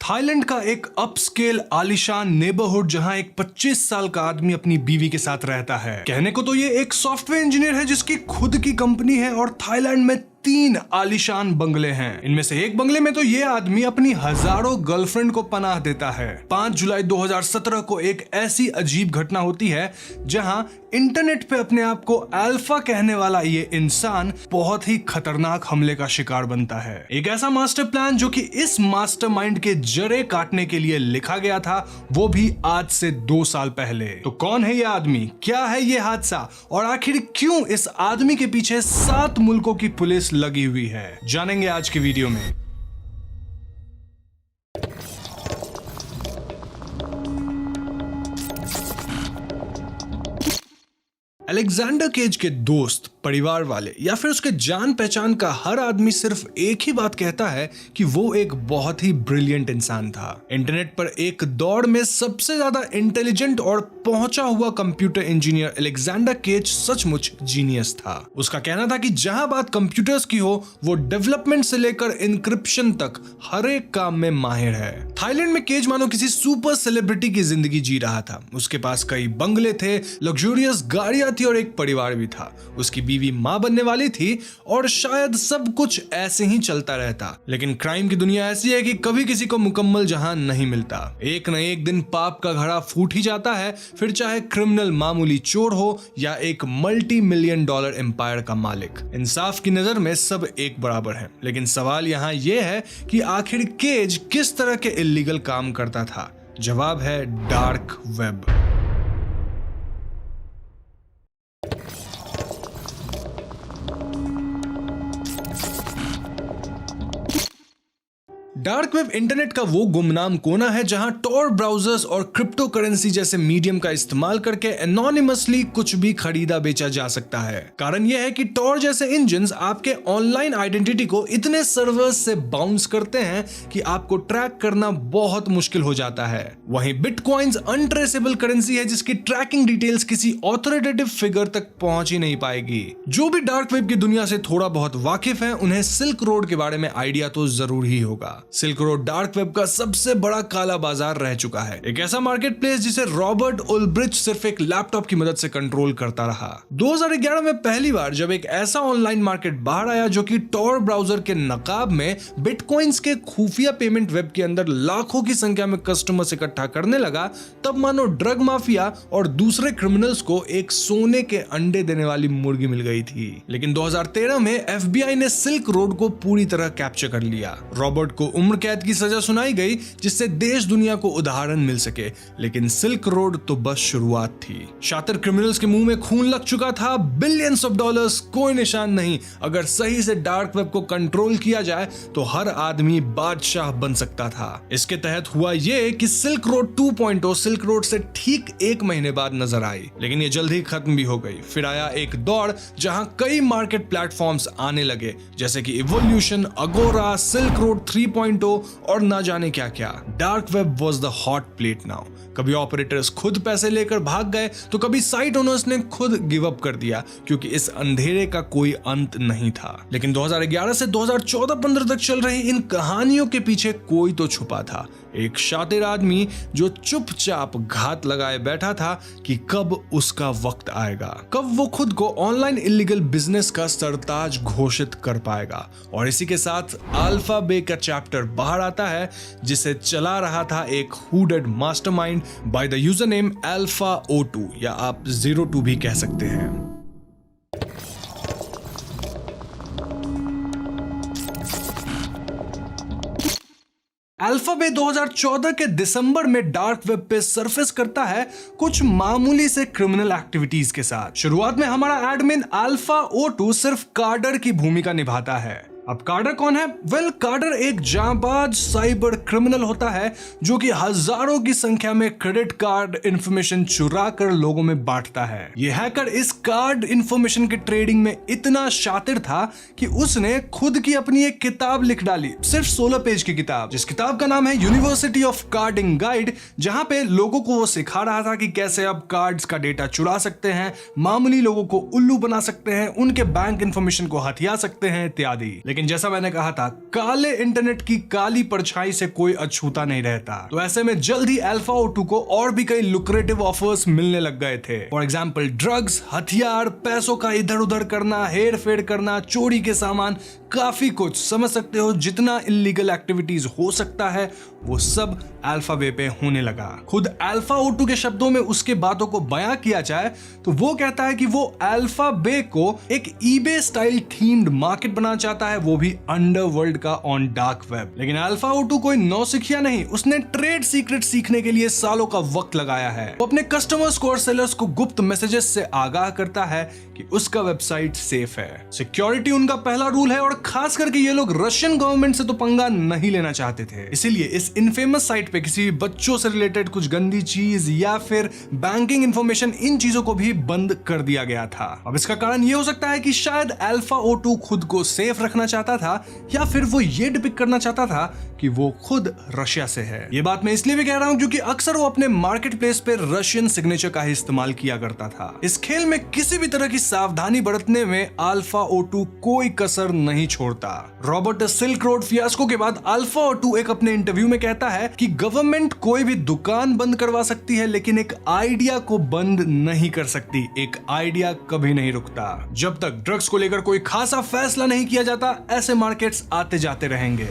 Thailand का एक upscale आलीशान नेबरहुड जहां एक 25 साल का आदमी अपनी बीवी के साथ रहता है। कहने को तो ये एक सॉफ्टवेयर इंजीनियर है जिसकी खुद की कंपनी है और थाईलैंड में 3 आलीशान बंगले हैं। इनमें से एक बंगले में तो ये आदमी अपनी हजारों गर्लफ्रेंड को पनाह देता है। 5 जुलाई 2017 को एक ऐसी अजीब घटना होती है जहां इंटरनेट पे अपने आप को अल्फा कहने वाला ये इंसान बहुत ही खतरनाक हमले का शिकार बनता है। एक ऐसा मास्टर प्लान जो कि इस मास्टरमाइंड के जड़े काटने के लिए लिखा गया था, वो भी आज से 2 साल पहले। तो कौन है ये आदमी, क्या है ये हादसा और आखिर क्यों इस आदमी के पीछे 7 मुल्कों की पुलिस लगी हुई है, जानेंगे आज की वीडियो में। अलेक्जेंडर केज के दोस्त, परिवार वाले या फिर उसके जान पहचान का हर आदमी सिर्फ एक ही बात कहता है कि वो एक बहुत ही ब्रिलियंट इंसान था। इंटरनेट पर एक दौड़ में सबसे ज्यादा इंटेलिजेंट और पहुंचा हुआ कंप्यूटर इंजीनियर अलेक्जेंडर केज सचमुच जीनियस था। उसका कहना था कि जहां बात कंप्यूटर्स की हो, वो डेवलपमेंट से लेकर इंक्रिप्शन तक हर एक काम में माहिर है। थाईलैंड में केज मानो किसी सुपर सेलिब्रिटी की जिंदगी जी रहा था। उसके पास कई बंगले थे, लग्जूरियस गाड़ियां थी और एक परिवार भी था। उसकी बीवी मां बनने वाली थी और शायद सब कुछ ऐसे ही चलता रहता। लेकिन क्राइम की दुनिया ऐसी है कि कभी किसी को मुकम्मल जहां नहीं मिलता। एक न एक दिन पाप का घड़ा फूट ही जाता है, फिर चाहे क्रिमिनल मामूली चोर हो या एक $multi-million एम्पायर का मालिक। इंसाफ की नजर में सब एक बराबर है। लेकिन सवाल यहाँ यह है कि आखिर केज किस तरह के इल्लीगल काम करता था? जवाब है dark web. Dark web internet का वो गुमनाम कोना है जहां टॉर ब्राउजर्स और क्रिप्टो करेंसी जैसे मीडियम का इस्तेमाल करके एनोनिमसली कुछ भी खरीदा बेचा जा सकता है। कारण यह है कि टॉर जैसे इंजन्स आपके ऑनलाइन आइडेंटिटी को इतने सर्वर्स से बाउंस करते हैं कि आपको ट्रैक करना बहुत मुश्किल हो जाता है। वहीं बिटकॉइंस अनट्रेसेबल करेंसी है जिसकी ट्रैकिंग डिटेल्स किसी ऑथोरिटेटिव फिगर तक पहुंच ही नहीं पाएगी। जो भी डार्क वेब की दुनिया से थोड़ा बहुत वाकिफ है, उन्हें सिल्क रोड के बारे में आइडिया तो जरूर ही होगा। सिल्क रोड डार्क वेब का सबसे बड़ा काला बाजार रह चुका है। एक ऐसा मार्केट प्लेस जिसे रॉबर्ट उल्ब्रिच सिर्फ एक लैपटॉप की मदद से कंट्रोल करता रहा। 2011 में पहली बार जब एक ऐसा ऑनलाइन मार्केट बाहर आया जो कि टॉर ब्राउजर के नकाब में बिटकॉइंस के खुफिया पेमेंट वेब के अंदर लाखों की संख्या में कस्टमर्स इकट्ठा करने लगा, तब मानो ड्रग माफिया और दूसरे क्रिमिनल्स को एक सोने के अंडे देने वाली मुर्गी मिल गई थी। लेकिन 2013 में FBI ने सिल्क रोड को पूरी तरह कैप्चर कर लिया। रॉबर्ट को उम्र कैद की सजा सुनाई गई जिससे देश दुनिया को उदाहरण मिल सके। लेकिन सिल्क रोड तो बस शुरुआत थी। शातिर क्रिमिनल्स के मुंह में खून लग चुका था। बिलियंस ऑफ डॉलर्स कोई निशान नहीं। अगर सही से डार्क वेब को कंट्रोल किया जाए तो हर आदमी बादशाह बन सकता था। इसके तहत हुआ ये कि सिल्क रोड 2.0 सिल्क रोड से ठीक 1 महीने बाद नजर आई, लेकिन ये जल्द ही खत्म भी हो गई। फिर आया एक दौड़ जहां कई मार्केट प्लेटफॉर्म्स आने लगे जैसे कि इवोल्यूशन, अगोरा, सिल्क रोड 3.0 और ना जाने क्या क्या। Dark web was the hot plate now. कभी ऑपरेटर्स खुद पैसे लेकर भाग गए तो कभी साइट ओनर्स ने खुद गिव अप कर दिया क्योंकि इस अंधेरे का कोई अंत नहीं था। लेकिन 2011 से 2014-15 तक चल रही इन कहानियों के पीछे कोई तो छुपा था। एक शातिर आदमी जो चुपचाप घात लगाए बैठा था कि कब उसका वक्त आएगा, कब वो खुद को ऑनलाइन इलीगल बिजनेस का सरताज घोषित कर पाएगा। और इसी के साथ अल्फा बे का चैप्टर बाहर आता है जिसे चला रहा था एक hooded mastermind by the user name alpha O2 या आप 02 भी कह सकते हैं। अल्फा बे 2014 के दिसंबर में डार्क वेब पे सरफेस करता है कुछ मामूली से क्रिमिनल एक्टिविटीज के साथ। शुरुआत में हमारा एडमिन अल्फा O2 सिर्फ कार्डर की भूमिका निभाता है। अब कार्डर कौन है? कार्डर एक जांबाज साइबर क्रिमिनल होता है जो कि हजारों की संख्या में क्रेडिट कार्ड इंफॉर्मेशन चुरा कर लोगों में बांटता है। ये हैकर इस कार्ड इंफॉर्मेशन के ट्रेडिंग में इतना शातिर था कि उसने खुद की अपनी एक किताब लिख डाली, सिर्फ 16 पेज की किताब, जिस किताब का नाम है यूनिवर्सिटी ऑफ कार्डिंग गाइड, जहां पे लोगों को वो सिखा रहा था कि कैसे अब कार्ड्स का डेटा चुरा सकते हैं, मामूली लोगों को उल्लू बना सकते हैं, उनके बैंक इंफॉर्मेशन को हथिया सकते हैं इत्यादि। लेकिन जैसा मैंने कहा था, काले इंटरनेट की काली परछाई से कोई अछूता नहीं रहता। तो ऐसे में जल्द ही अल्फा O2 को और भी कई लुक्रेटिव ऑफर्स मिलने लग गए थे। फॉर एग्जाम्पल ड्रग्स, हथियार, पैसों का इधर उधर करना, हेर फेर करना, चोरी के सामान, काफी कुछ, समझ सकते हो जितना इलीगल एक्टिविटीज हो सकता है वो सब अल्फा बे पे होने लगा। खुद अल्फा O2 के शब्दों में उसके बातों को बयां किया जाए तो वो कहता है कि वो अल्फा बे को एक ईबे स्टाइल थीम्ड मार्केट बनाना चाहता है, वो भी अंडरवर्ल्ड का ऑन डार्क वेब। लेकिन अल्फा O2 कोई नौसिखिया नहीं, उसने ट्रेड सीक्रेट सीखने के लिए सालों का वक्त लगाया है। वो अपने कस्टमर्स को और सेलर्स को गुप्त मैसेजेस से आगाह करता है कि उसका वेबसाइट सेफ है। सिक्योरिटी उनका पहला रूल है और खास करके ये लोग रशियन गवर्नमेंट से तो पंगा नहीं लेना चाहते थे। इसीलिए इस इनफेमस साइट पे किसी भी बच्चों से रिलेटेड कुछ गंदी चीज या फिर बैंकिंग इंफॉर्मेशन, इन चीजों को भी बंद कर दिया गया था। अब इसका कारण ये हो सकता है कि शायद अल्फा O2 खुद को सेफ रखना चाहता था या फिर वो ये डिपिक्ट करना चाहता था कि वो खुद रशिया से है। ये बात मैं इसलिए भी कह रहा हूं क्योंकि अक्सर वो अपने मार्केट प्लेस पे रशियन सिग्नेचर का ही इस्तेमाल किया करता था। इस खेल में किसी भी तरह की सावधानी बरतने में अल्फा O2 कोई कसर नहीं छोड़ता। रॉबर्ट सिल्क रोड फियास्को के बाद अल्फा O2 एक अपने इंटरव्यू में कहता है कि गवर्नमेंट कोई भी दुकान बंद करवा सकती है लेकिन एक आइडिया को बंद नहीं कर सकती। एक आइडिया कभी नहीं रुकता। जब तक ड्रग्स को लेकर कोई खासा फैसला नहीं किया जाता, ऐसे मार्केट्स आते जाते रहेंगे।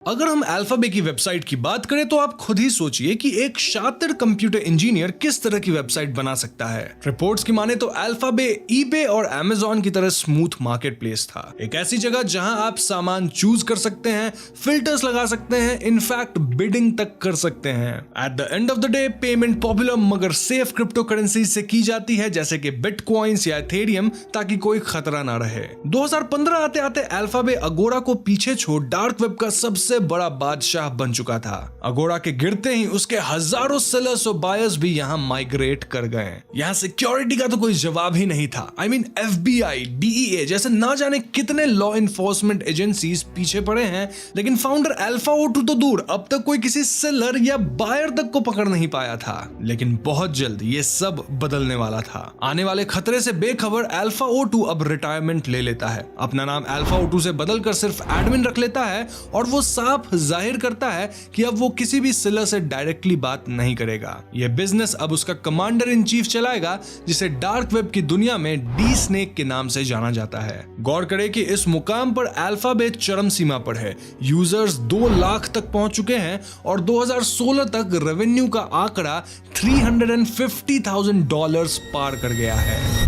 अगर हम अल्फा बे की वेबसाइट की बात करें तो आप खुद ही सोचिए कि एक शातिर कंप्यूटर इंजीनियर किस तरह की वेबसाइट बना सकता है। रिपोर्ट्स की माने तो अल्फा बे ईबे और अमेज़न की तरह स्मूथ मार्केट प्लेस था। एक ऐसी जगह जहां आप सामान चूज कर सकते हैं, फिल्टर्स लगा सकते हैं, इनफैक्ट बिडिंग तक कर सकते हैं। At the end of the day payment popular मगर सेफ क्रिप्टो करेंसी से की जाती है, जैसे कि बिटकॉइंस या इथेरियम, ताकि कोई खतरा ना रहे। 2015 आते आते अल्फा बे अगोरा को पीछे छोड़ डार्क वेब का सबसे बड़ा बादशाह बन चुका था। अगोरा के गिरते ही उसके हजारों सेलर्स और बायर्स भी यहां माइग्रेट कर गए। यहां सिक्योरिटी का तो कोई जवाब ही नहीं था। आई मीन FBI, DEA जैसे ना जाने कितने लॉ इन्फोर्समेंट एजेंसीज पीछे पड़े हैं, लेकिन फाउंडर अल्फा O2 तो दूर, अब तक कोई किसी सेलर या बायर तक को पकड़ नहीं पाया था। लेकिन बहुत जल्द ये सब बदलने वाला था। आने वाले खतरे से बेखबर अल्फा O2 अब रिटायरमेंट ले लेता है। अपना नाम अल्फा O2 से बदलकर सिर्फ एडमिन रख लेता है और वो साफ जाहिर करता है कि अब वो किसी भी सेलर से डायरेक्टली बात नहीं करेगा। यह बिजनेस अब उसका कमांडर इन चीफ चलाएगा, जिसे डार्क वेब की दुनिया में डी स्नेक के नाम से जाना जाता है। गौर करें कि इस मुकाम पर अल्फा बे चरम सीमा पर है। यूजर्स 2 लाख तक पहुंच चुके हैं और 2016 तक रेवेन्यू का आंकड़ा $350,000 पार कर गया है।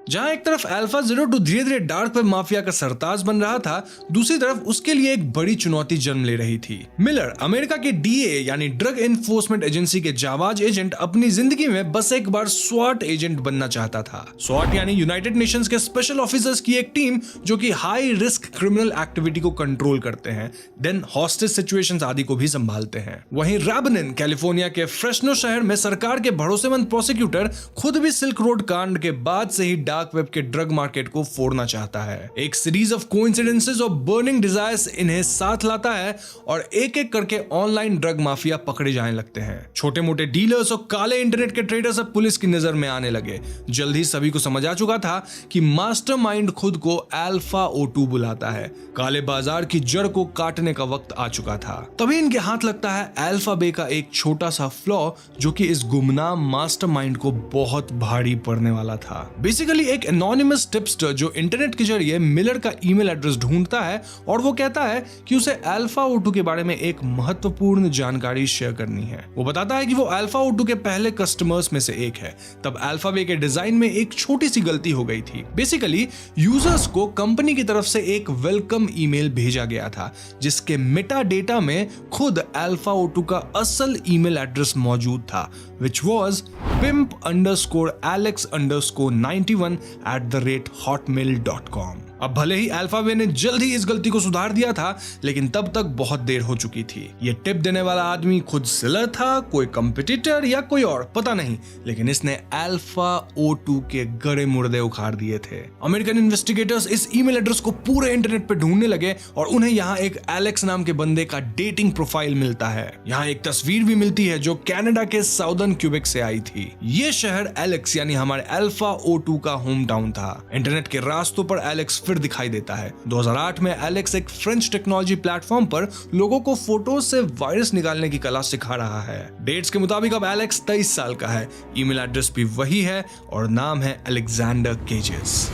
जहां एक तरफ अल्फा O2 धीरे धीरे डार्क वेब माफिया का सरताज बन रहा था, दूसरी तरफ उसके लिए एक बड़ी चुनौती जन्म ले रही थी। मिलर, अमेरिका के DEA यानी ड्रग एनफोर्समेंट एजेंसी के जाबाज एजेंट, अपनी जिंदगी में बस एक बार SWAT एजेंट बनना चाहता था। SWAT यानी यूनाइटेड नेशंस के स्पेशल ऑफिसर्स की एक टीम जो कि हाई रिस्क क्रिमिनल एक्टिविटी को कंट्रोल करते हैं, देन हॉस्टेज सिचुएशंस आदि को भी संभालते हैं। वहीं रैबनिन, कैलिफोर्निया के फ्रेस्नो शहर में सरकार के भरोसेमंद प्रोसिक्यूटर, खुद भी सिल्क रोड कांड के बाद से ही डार्क वेब के ड्रग मार्केट को फोड़ना चाहता है। एक सीरीज ऑफ कोइंसिडेंसेस और बर्निंग डिजायर्स इन्हें साथ लाता है और एक एक करके ऑनलाइन ड्रग माफिया पकड़े जाने लगते हैं। छोटे मोटे डीलर्स और काले इंटरनेट के ट्रेडर्स अब पुलिस की नजर में आने लगे। जल्द ही सभी को समझ आ चुका था कि मास्टरमाइंड खुद को अल्फा O2 बुलाता है। काले बाजार की जड़ को काटने का वक्त आ चुका था। तभी इनके हाथ लगता है अल्फा बे का एक छोटा सा फ्लॉ, जो कि इस गुमनाम मास्टरमाइंड को बहुत भारी पड़ने वाला था। बेसिकली एक एनोनिमस टिप्सटर जो इंटरनेट के जरिए मिलर का ईमेल एड्रेस ढूंढता है और वो कहता है कि उसे अल्फा O2 के बारे में एक महत्वपूर्ण जानकारी शेयर करनी है। वो बताता है कि वो अल्फा O2 के पहले कस्टमर्स में से एक है। तब अल्फा बे के डिजाइन में एक छोटी सी गलती हो गई थी। बेसिकली यूजर्स को कंपनी की तरफ से एक वेलकम ईमेल भेजा गया था, जिसके मेटा डेटा में खुद अल्फा O2 का असल ईमेल एड्रेस मौजूद था, which was pimp_alex_91 @hotmail.com। अब भले ही अल्फाबे ने जल्द ही इस गलती को सुधार दिया था, लेकिन तब तक बहुत देर हो चुकी थी। ये टिप देने वाला आदमी खुद सेलर था, कोई कंपटीटर या कोई और, पता नहीं, लेकिन इसने अल्फा O2 के गड़े मुर्दे उखाड़ दिए थे। अमेरिकन इन्वेस्टिगेटर्स इस ईमेल एड्रेस को पूरे इंटरनेट पे ढूंढने लगे और उन्हें यहाँ एक एलेक्स नाम के बंदे का डेटिंग प्रोफाइल मिलता है। यहाँ एक तस्वीर भी मिलती है जो कनाडा के साउदर्न क्यूबेक से आई थी। ये शहर एलेक्स यानी हमारे अल्फा O2 का होम टाउन था। इंटरनेट के रास्तों पर एलेक्स फिर दिखाई देता है। 2008 में एलेक्स एक फ्रेंच टेक्नोलॉजी प्लेटफॉर्म पर लोगों को फोटोज से वायरस निकालने की कला सिखा रहा है। डेट्स के मुताबिक अब एलेक्स 23 साल का है। ईमेल एड्रेस भी वही है और नाम है अलेक्जेंडर केजेस।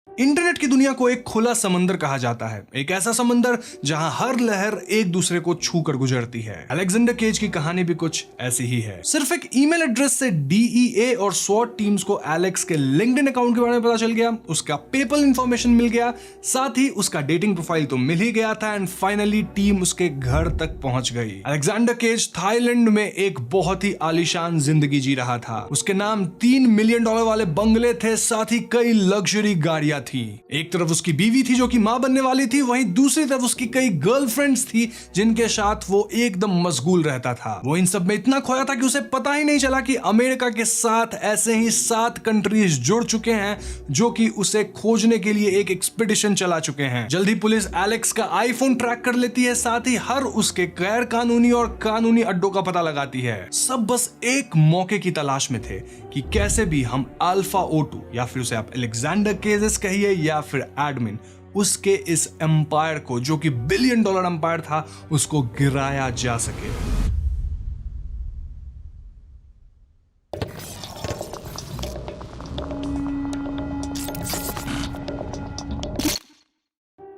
इंटरनेट की दुनिया को एक खुला समंदर कहा जाता है, एक ऐसा समंदर जहां हर लहर एक दूसरे को छू कर गुजरती है। अलेक्जेंडर केज की कहानी भी कुछ ऐसी ही है। सिर्फ एक ईमेल एड्रेस से DEA और SWAT टीम्स को एलेक्स के लिंक्डइन अकाउंट के बारे में पता चल गया, उसका पेपल इंफॉर्मेशन मिल गया, साथ ही उसका डेटिंग प्रोफाइल तो मिल ही गया था एंड फाइनली टीम उसके घर तक पहुंच गई। अलेक्जेंडर केज थाईलैंड में एक बहुत ही आलीशान जिंदगी जी रहा था। उसके नाम $3 मिलियन वाले बंगले थे, साथ ही कई लग्जरी गाड़ियां थी। एक तरफ उसकी बीवी थी जो कि मां बनने वाली थी, वहीं दूसरी तरफ उसकी कई गर्लफ्रेंड्स थी जिनके साथ वो एकदम मशगूल रहता था। वो इन सब में इतना खोया था कि उसे पता ही नहीं चला कि अमेरिका के साथ ऐसे ही 7 कंट्रीज जुड़ चुके हैं जो कि उसे खोजने के लिए एक एक्सपीडिशन चला चुके हैं। जल्दी पुलिस एलेक्स का आईफोन ट्रैक कर लेती है, साथ ही हर उसके गैर कानूनी और कानूनी अड्डों का पता लगाती है। सब बस एक मौके की तलाश में थे कि कैसे भी हम अल्फा O2 या फिर उसे आप अलेक्जेंडर केजेस कहिए या फिर एडमिन, उसके इस एम्पायर को जो कि $1 बिलियन एम्पायर था, उसको गिराया जा सके।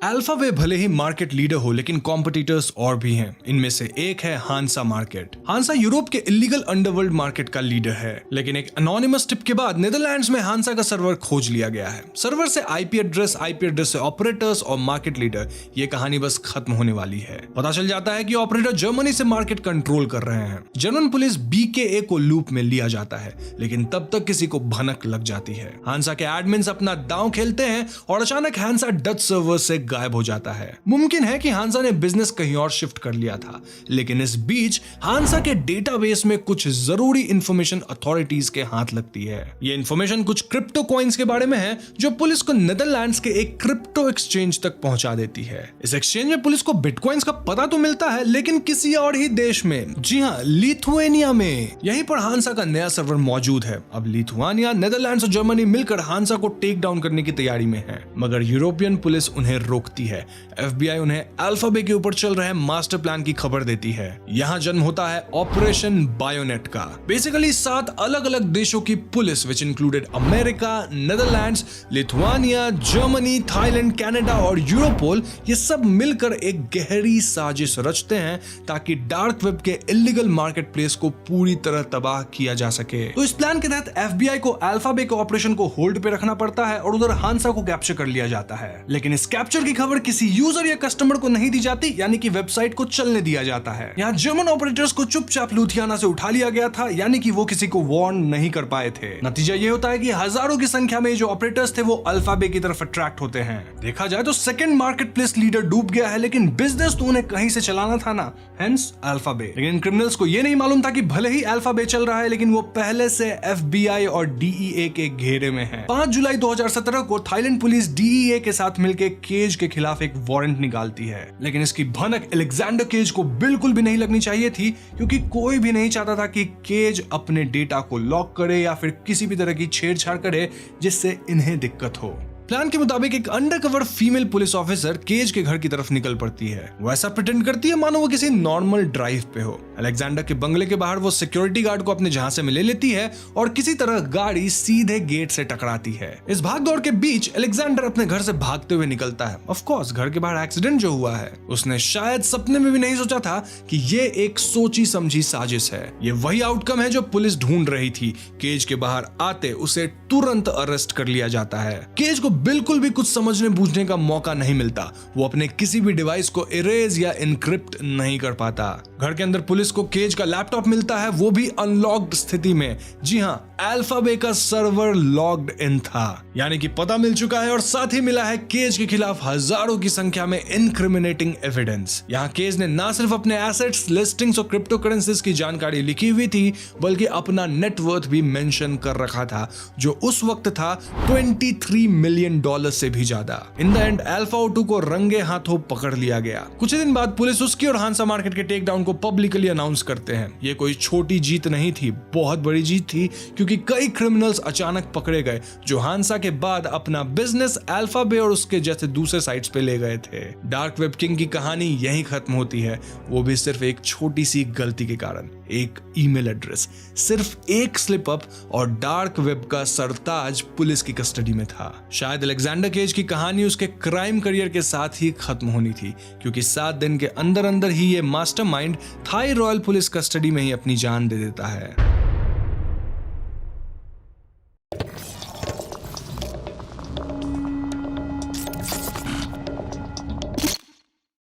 अल्फाबे भले ही मार्केट लीडर हो, लेकिन कॉम्पिटिटर्स और भी हैं। इनमें से एक है हांसा मार्केट। हांसा यूरोप के इलीगल अंडरवर्ल्ड मार्केट का लीडर है, लेकिन एक एनोनिमस टिप के बाद नीदरलैंड्स में हांसा का सर्वर खोज लिया गया है। सर्वर से IP एड्रेस से ऑपरेटर्स और मार्केट लीडर, ये कहानी बस खत्म होने वाली है। पता चल जाता है कि ऑपरेटर जर्मनी से मार्केट कंट्रोल कर रहे हैं। जर्मन पुलिस BKA को लूप में लिया जाता है, लेकिन तब तक किसी को भनक लग जाती है। हांसा के एडमिन्स अपना दांव खेलते हैं और अचानक हांसा डच सर्वर से गायब हो जाता है। मुमकिन है कि हांसा ने बिजनेस कहीं और शिफ्ट कर लिया था, लेकिन इस बीच हांसा के डेटाबेस में कुछ जरूरी इंफॉर्मेशन अथॉरिटीज के हाथ लगती है। ये इंफॉर्मेशन कुछ क्रिप्टो कॉइन्स के बारे में है जो पुलिस को नीदरलैंड्स के एक क्रिप्टो एक्सचेंज तक पहुंचा देती है। इस एक्सचेंज में पुलिस को बिटकॉइंस का पता तो मिलता है, लेकिन किसी और ही देश में, जी हाँ, लिथुआनिया में। यहीं पर हांसा का नया सर्वर मौजूद है। अब लिथुआनिया, नीदरलैंड्स और जर्मनी मिलकर हांसा को टेक डाउन करने की तैयारी में है, मगर यूरोपियन पुलिस उन्हें रोकती है। FBI उन्हें अल्फाबे के ऊपर चल रहे मास्टर प्लान की खबर देती है। यहाँ जन्म होता है ऑपरेशन बायोनेट का। बेसिकली 7 अलग अलग देशों की police, which included America, Netherlands, Lithuania, Germany, Thailand, Canada और यूरोपोल, ये सब मिलकर एक गहरी साजिश रचते हैं ताकि डार्क वेब के इलीगल मार्केट प्लेस को पूरी तरह तबाह किया जा सके। तो इस प्लान के तहत FBI को अल्फाबे के ऑपरेशन को होल्ड पे रखना पड़ता है और उधर हांसा को कैप्चर कर लिया जाता है। लेकिन इस कैप्चर की खबर किसी यूजर या कस्टमर को नहीं दी जाती, यानी कि वेबसाइट को चलने दिया जाता है। यहाँ जर्मन ऑपरेटर्स को चुपचाप लुधियाना से उठा लिया गया था, यानी कि वो किसी को वार्न नहीं कर पाए थे। नतीजा ये होता है कि हजारों की संख्या में जो ऑपरेटर्स थे वो अल्फाबे की तरफ अट्रैक्ट होते हैं। देखा जाए तो सेकंड मार्केट प्लेस लीडर डूब गया है, लेकिन बिजनेस तो उन्हें कहीं से चलाना था ना, हेंस अल्फाबे। लेकिन क्रिमिनल्स को ये नहीं मालूम था कि भले ही अल्फाबे चल रहा है, लेकिन वो पहले से FBI और DEA के घेरे में है। 5 जुलाई 2017 को थाईलैंड पुलिस DEA के साथ मिलकर केज के खिलाफ एक वारंट निकालती है, लेकिन इसकी भनक अलेक्जेंडर केज को बिल्कुल भी नहीं लगनी चाहिए थी, क्योंकि कोई भी नहीं चाहता था कि केज अपने डेटा को लॉक करे या फिर किसी भी तरह की छेड़छाड़ करे जिससे इन्हें दिक्कत हो। प्लान के मुताबिक एक अंडरकवर फीमेल पुलिस ऑफिसर केज के घर की तरफ निकल पड़ती है। वो ऐसा प्रिटेंड करती है मानो वो किसी नॉर्मल ड्राइव पे हो। अलेक्जेंडर के बंगले के बाहर वो सिक्योरिटी गार्ड को अपने जहां से में ले लेती है और किसी तरह गाड़ी सीधे गेट से टकराती है। इस भागदौड़ के बीच अलेक्जेंडर अपने घर से भागते हुए निकलता है। ऑफ कोर्स घर के बाहर एक्सीडेंट जो हुआ है, उसने शायद सपने में भी नहीं सोचा था कि ये एक सोची समझी साजिश है। ये वही आउटकम है जो पुलिस ढूंढ रही थी। केज के बाहर आते उसे तुरंत अरेस्ट कर लिया जाता है। केज को बिल्कुल भी कुछ समझने बूझने का मौका नहीं मिलता। वो अपने किसी भी डिवाइस को इरेज या इनक्रिप्ट नहीं कर पाता। घर के अंदर पुलिस को केज का लैपटॉप मिलता है, वो भी अनलॉक्ड स्थिति में। जी हाँ, अल्फाबे का सर्वर लॉग्ड इन था, यानी कि पता मिल चुका है और साथ ही मिला है केज के खिलाफ हजारों की संख्या में इनक्रिमिनेटिंग एविडेंस। यहाँ केज ने ना सिर्फ अपने एसेट्स, लिस्टिंग्स और क्रिप्टो करेंसीज की जानकारी लिखी हुई थी, बल्कि अपना नेटवर्थ भी मेंशन कर रखा था, जो उस वक्त था $23 मिलियन से भी ज्यादा। In the end alpha O2 को रंगे हाथों पकड़ लिया गया। कुछ दिन बाद पुलिस उसकी और हांसा मार्केट के टेक डाउन को पब्लिकली अनाउंस करते हैं। ये कोई छोटी जीत नहीं थी, बहुत बड़ी जीत थी, क्योंकि कई क्रिमिनल्स अचानक पकड़े गए जो हांसा के बाद अपना बिजनेस अल्फाबे और उसके जैसे दूसरे साइट्स पे ले गए थे। डार्क वेब किंग की कहानी यहीं खत्म होती है, वो भी सिर्फ एक छोटी सी गलती के कारण। एक ईमेल एड्रेस, सिर्फ एक स्लिप अप और डार्क वेब का सरताज पुलिस की कस्टडी में था। शायद अलेक्जेंडर केज की कहानी उसके क्राइम करियर के साथ ही खत्म होनी थी, क्योंकि 7 दिन के अंदर अंदर ही ये mastermind Thai royal police custody में ही अपनी जान दे देता है।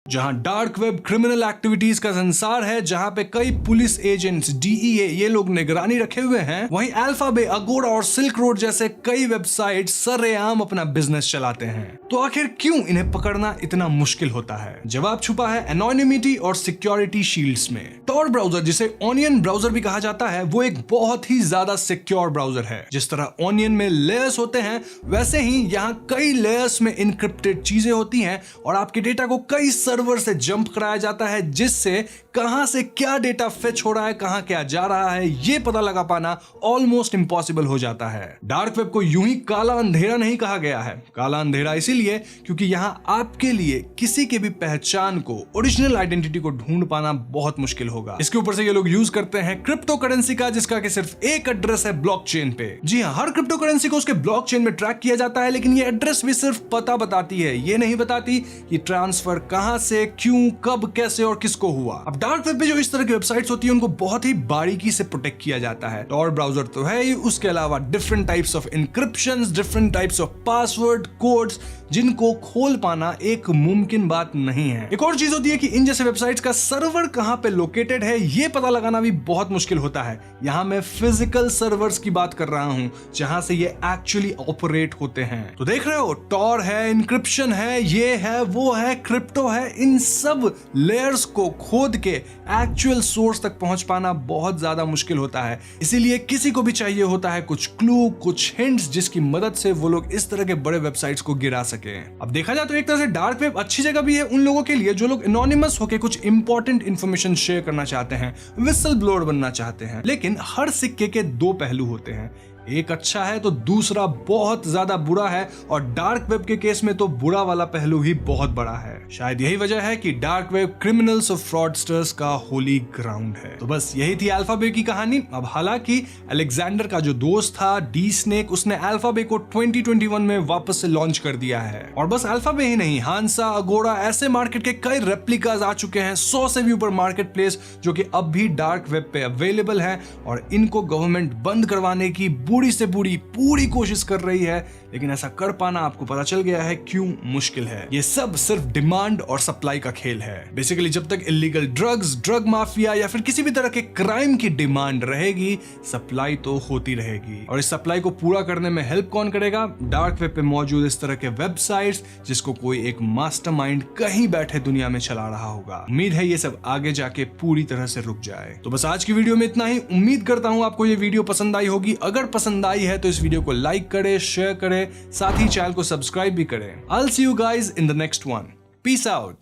जहां डार्क वेब क्रिमिनल एक्टिविटीज का संसार है, जहां पे कई पुलिस एजेंट्स, DEA ये लोग निगरानी रखे हुए हैं, वहीं अल्फाबे, अगोड़ा और सिल्क रोड जैसे कई वेबसाइट सरेआम अपना बिजनेस चलाते हैं। तो आखिर क्यों इन्हें पकड़ना इतना मुश्किल होता है? जवाब छुपा है एनोनिमिटी और सिक्योरिटी शील्ड्स में। टॉर ब्राउजर, जिसे ऑनियन ब्राउजर भी कहा जाता है, वो एक बहुत ही ज्यादा सिक्योर ब्राउजर है। जिस तरह ऑनियन में लेयर्स होते हैं, वैसे ही यहाँ कई लेयर्स में इनक्रिप्टेड चीजें होती हैं और आपके डेटा को कई सर्वर से जंप कराया जाता है, जिससे कहां से क्या डेटा फेच हो रहा है, कहां क्या जा रहा है, ये पता लगा पाना ऑलमोस्ट इंपॉसिबल हो जाता है। डार्क वेब को यूं ही काला अंधेरा नहीं कहा गया है। काला अंधेरा इसीलिए क्योंकि यहां आपके लिए किसी के भी पहचान को, ओरिजिनल आइडेंटिटी को ढूंढ पाना बहुत मुश्किल होगा। इसके ऊपर से ये लोग यूज करते हैं क्रिप्टो करेंसी का, जिसका कि सिर्फ एक एड्रेस है ब्लॉकचेन पे। जी हां, हर क्रिप्टो करेंसी को उसके ब्लॉकचेन में ट्रैक किया जाता है, लेकिन ये एड्रेस भी सिर्फ पता बताती है, ये नहीं बताती कि ट्रांसफर कहां से, क्यों, कब, कैसे और किसको हुआ। अब डार्क वेब पे जो इस तरह की वेबसाइट्स होती है, उनको बहुत ही बारीकी से प्रोटेक्ट किया जाता है। टॉर ब्राउजर तो है ही, उसके अलावा different types of encryptions, different types of password, codes, जिनको खोल पाना एक मुमकिन बात नहीं है। एक और चीज होती है कि इन जैसे वेबसाइट्स का सर्वर कहां पे लोकेटेड है, ये पता लगाना भी बहुत मुश्किल होता है। यहां मैं फिजिकल सर्वर्स की बात कर रहा हूं, जहां से ये एक्चुअली ऑपरेट होते हैं। तो देख रहे हो, टॉर है, इंक्रिप्शन है, ये है, वो है, क्रिप्टो है, इन सब लेयर्स को खोद के एक्चुअल सोर्स तक पहुंच पाना बहुत ज्यादा मुश्किल होता है। इसीलिए किसी को भी चाहिए होता है कुछ क्लू, कुछ हिंट्स, जिसकी मदद से वो लोग इस तरह के बड़े वेबसाइट्स को गिरा सके। अब देखा जाए तो एक तरह से डार्क वेब अच्छी जगह भी है उन लोगों के लिए जो लोग एनोनिमस होकर कुछ इंपॉर्टेंट इंफॉर्मेशन शेयर करना चाहते हैं, विसल ब्लोअर बनना चाहते हैं। लेकिन हर सिक्के के 2 पहलू होते हैं, एक अच्छा है तो दूसरा बहुत ज्यादा बुरा है, और डार्क वेब के केस में तो बुरा वाला पहलू ही बहुत बड़ा है। शायद यही वजह है कि डार्क वेब क्रिमिनल्स और फ्रॉडस्टर्स का होली ग्राउंड है। तो बस यही थी अल्फाबे की कहानी। अब हालांकि अलेक्जेंडर का जो दोस्त था डी स्नेक, उसने अल्फाबे को 2021 में वापस से लॉन्च कर दिया है। और बस अल्फाबे ही नहीं, हांसा, अगोड़ा, ऐसे मार्केट के कई रेप्लिकाज आ चुके हैं, 100 से भी ऊपर मार्केट प्लेस जो कि अब भी डार्क वेब पे अवेलेबल है, और इनको गवर्नमेंट बंद करवाने की पूरी से पूरी कोशिश कर रही है। लेकिन ऐसा कर पाना आपको पता चल गया है क्यों मुश्किल है। ये सब सिर्फ डिमांड और सप्लाई का खेल है। बेसिकली जब तक इलीगल ड्रग्स, ड्रग माफिया या फिर किसी भी तरह के क्राइम की डिमांड रहेगी, सप्लाई तो होती रहेगी। और इस सप्लाई को पूरा करने में हेल्प कौन करेगा? डार्क वेब पे मौजूद इस तरह के वेबसाइट्स, जिसको कोई एक मास्टरमाइंड कहीं बैठे दुनिया में चला रहा होगा। उम्मीद है ये सब आगे जाके पूरी तरह से रुक जाए। तो बस आज की वीडियो में इतना ही। उम्मीद करता हूं आपको ये वीडियो पसंद आई होगी। अगर पसंद आई है तो इस वीडियो को लाइक करें, शेयर करें, साथ ही चैनल को सब्सक्राइब भी करें। I'll see you guys in the next one. Peace out.